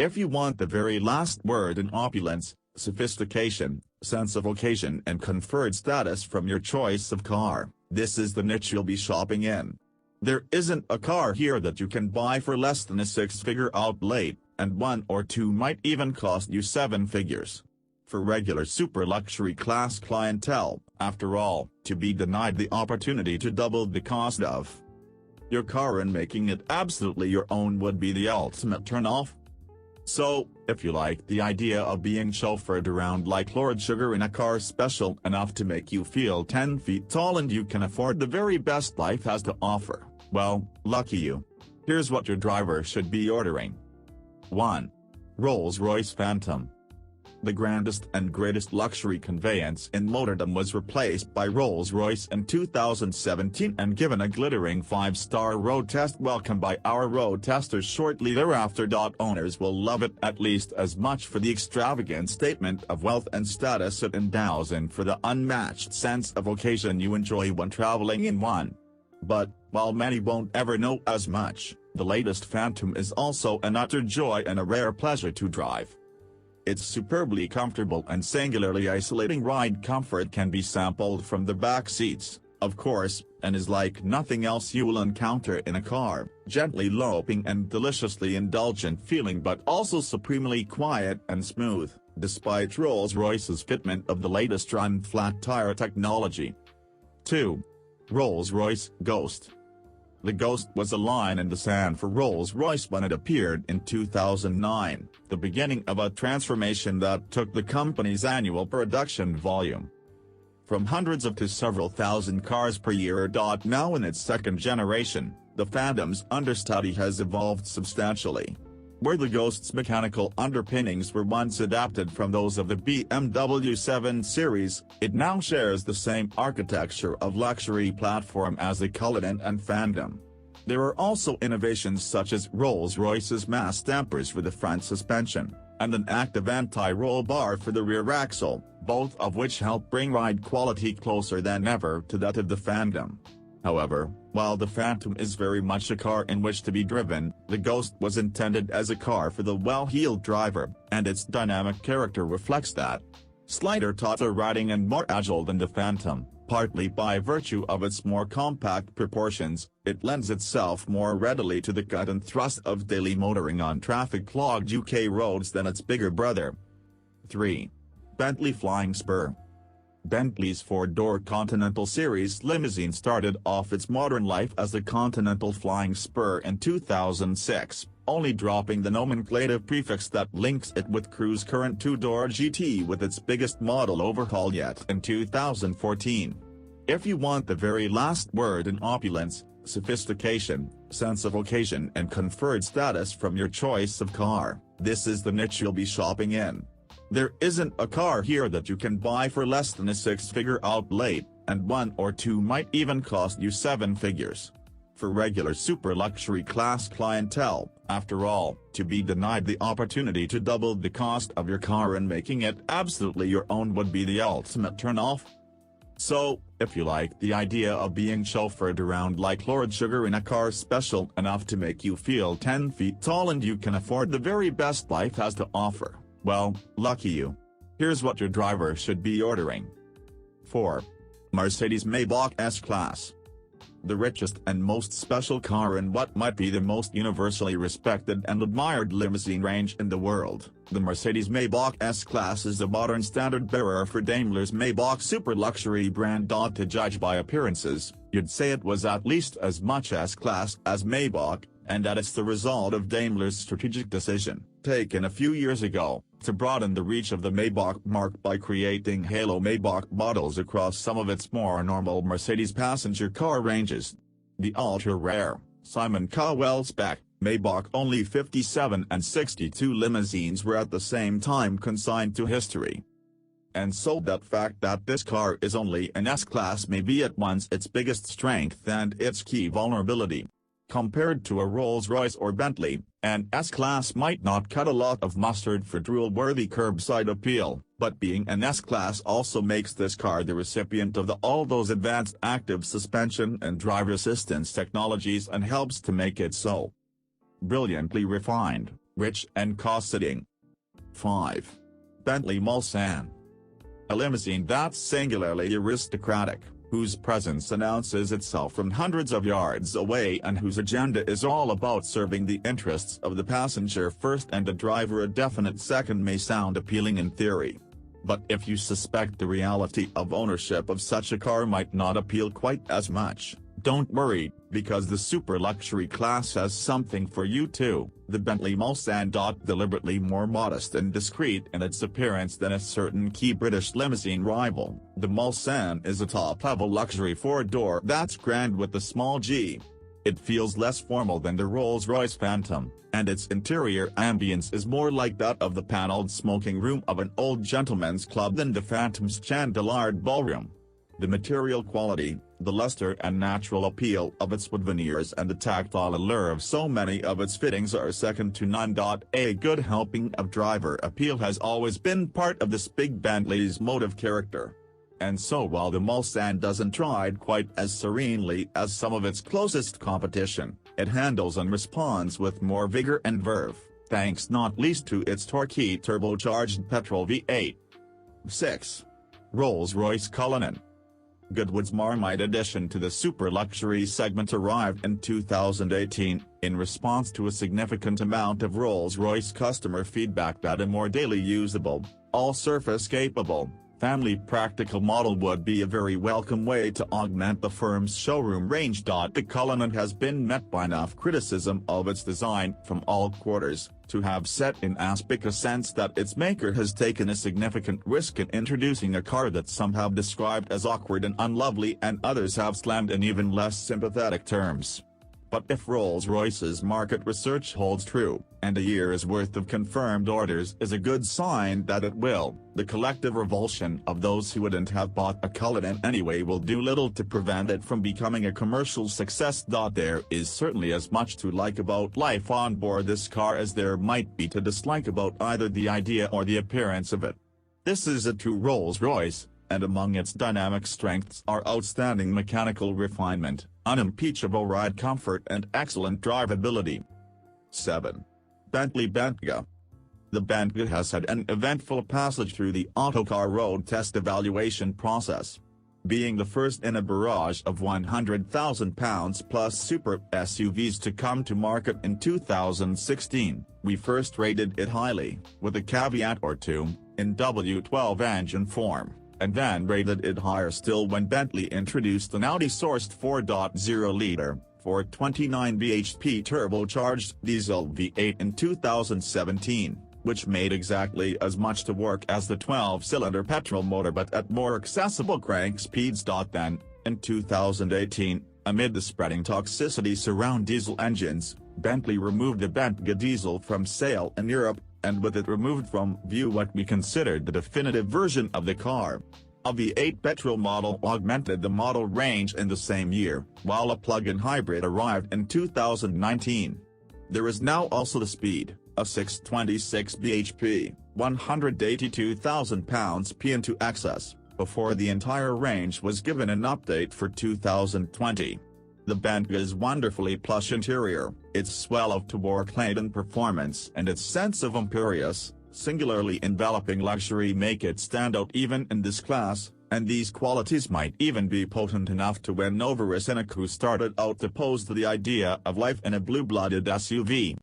If you want the very last word in opulence, sophistication, sense of occasion and conferred status from your choice of car, this is the niche you'll be shopping in. There isn't a car here that you can buy for less than a six-figure outlay, and one or two might even cost you seven figures. For regular super luxury class clientele, after all, to be denied the opportunity to double the cost of your car and making it absolutely your own would be the ultimate turn-off. So, if you like the idea of being chauffeured around like Lord Sugar in a car special enough to make you feel 10 feet tall and you can afford the very best life has to offer, well, lucky you. Here's what your driver should be ordering. 1. Rolls-Royce Phantom. The grandest and greatest luxury conveyance in motordom was replaced by Rolls-Royce in 2017 and given a glittering 5-star road test welcome by our road testers shortly thereafter. Owners will love it at least as much for the extravagant statement of wealth and status it endows and for the unmatched sense of occasion you enjoy when traveling in one. But, while many won't ever know as much, the latest Phantom is also an utter joy and a rare pleasure to drive. Its superbly comfortable and singularly isolating ride comfort can be sampled from the back seats, of course, and is like nothing else you will encounter in a car, gently loping and deliciously indulgent feeling but also supremely quiet and smooth, despite Rolls-Royce's fitment of the latest run-flat tire technology. 2. Rolls-Royce Ghost. The Ghost was a line in the sand for Rolls-Royce when it appeared in 2009, the beginning of a transformation that took the company's annual production volume from hundreds of to several thousand cars per year. Now in its second generation, the Phantom's understudy has evolved substantially. Where the Ghost's mechanical underpinnings were once adapted from those of the BMW 7 Series, it now shares the same architecture of luxury platform as the Cullinan and Phantom. There are also innovations such as Rolls-Royce's mass dampers for the front suspension, and an active anti-roll bar for the rear axle, both of which help bring ride quality closer than ever to that of the Phantom. However, while the Phantom is very much a car in which to be driven, the Ghost was intended as a car for the well-heeled driver, and its dynamic character reflects that. Slighter, taller riding and more agile than the Phantom, partly by virtue of its more compact proportions, it lends itself more readily to the cut and thrust of daily motoring on traffic-clogged UK roads than its bigger brother. 3. Bentley Flying Spur. Bentley's four-door Continental Series limousine started off its modern life as the Continental Flying Spur in 2006, only dropping the nomenclative prefix that links it with Cruise current two-door GT with its biggest model overhaul yet in 2014. If you want the very last word in opulence, sophistication, sense of occasion and conferred status from your choice of car, this is the niche you'll be shopping in. There isn't a car here that you can buy for less than a six-figure outlay, and one or two might even cost you seven figures. For regular super luxury class clientele, after all, to be denied the opportunity to double the cost of your car and making it absolutely your own would be the ultimate turn-off. So, if you like the idea of being chauffeured around like Lord Sugar in a car special enough to make you feel 10 feet tall and you can afford the very best life has to offer, well, lucky you. Here's what your driver should be ordering. 4. Mercedes Maybach S-Class. The richest and most special car in what might be the most universally respected and admired limousine range in the world, the Mercedes Maybach S-Class is the modern standard-bearer for Daimler's Maybach super-luxury brand. To judge by appearances, you'd say it was at least as much S-Class as Maybach, and that it's the result of Daimler's strategic decision, taken a few years ago, to broaden the reach of the Maybach marque by creating halo Maybach models across some of its more normal Mercedes passenger car ranges. The ultra-rare, Simon Cowell spec, Maybach only 57 and 62 limousines were at the same time consigned to history. And so that fact that this car is only an S-Class may be at once its biggest strength and its key vulnerability. Compared to a Rolls-Royce or Bentley, an S-Class might not cut a lot of mustard for drool-worthy curbside appeal, but being an S-Class also makes this car the recipient of all those advanced active suspension and driver assistance technologies and helps to make it so brilliantly refined, rich and cosseting. 5. Bentley Mulsanne. A limousine that's singularly aristocratic, whose presence announces itself from hundreds of yards away and whose agenda is all about serving the interests of the passenger first and the driver a definite second may sound appealing in theory. But if you suspect the reality of ownership of such a car might not appeal quite as much, don't worry, because the super luxury class has something for you too. The Bentley Mulsanne. Deliberately more modest and discreet in its appearance than a certain key British limousine rival, the Mulsanne is a top-level luxury four-door that's grand with the small g. It feels less formal than the Rolls-Royce Phantom, and its interior ambience is more like that of the paneled smoking room of an old gentleman's club than the Phantom's chandeliered ballroom. The material quality, the luster and natural appeal of its wood veneers and the tactile allure of so many of its fittings are second to none. A good helping of driver appeal has always been part of this big Bentley's motive character. And so while the Mulsanne doesn't ride quite as serenely as some of its closest competition, it handles and responds with more vigor and verve, thanks not least to its torquey turbocharged petrol V8. 6. Rolls-Royce Cullinan. Goodwood's Marmite addition to the super luxury segment arrived in 2018, in response to a significant amount of Rolls-Royce customer feedback that a more daily usable, all-surface capable, family practical model would be a very welcome way to augment the firm's showroom range. The Cullinan has been met by enough criticism of its design from all quarters, to have set in aspic a sense that its maker has taken a significant risk in introducing a car that some have described as awkward and unlovely and others have slammed in even less sympathetic terms. But if Rolls-Royce's market research holds true, and a year's worth of confirmed orders is a good sign that it will, the collective revulsion of those who wouldn't have bought a Cullinan anyway will do little to prevent it from becoming a commercial success. There is certainly as much to like about life on board this car as there might be to dislike about either the idea or the appearance of it. This is a true Rolls-Royce, and among its dynamic strengths are outstanding mechanical refinement, unimpeachable ride comfort and excellent drivability. 7. Bentley Bentayga. The Bentayga has had an eventful passage through the Autocar road test evaluation process. Being the first in a barrage of £100,000 plus super SUVs to come to market in 2016, we first rated it highly, with a caveat or two, in W12 engine form, and then rated it higher still when Bentley introduced an Audi-sourced 4.0-litre, 429 bhp turbocharged diesel V8 in 2017, which made exactly as much to work as the 12-cylinder petrol motor but at more accessible crank speeds. Then, in 2018, amid the spreading toxicity surround diesel engines, Bentley removed the Bentayga diesel from sale in Europe, and with it removed from view what we considered the definitive version of the car. A V8 petrol model augmented the model range in the same year, while a plug-in hybrid arrived in 2019. There is now also the Speed, a 626 bhp, 182,000 pounds-p into access, before the entire range was given an update for 2020. The Bentayga's wonderfully plush interior, its swell of torque-laden performance and its sense of imperious, singularly enveloping luxury make it stand out even in this class, and these qualities might even be potent enough to win over a cynic who started out opposed to the idea of life in a blue-blooded SUV.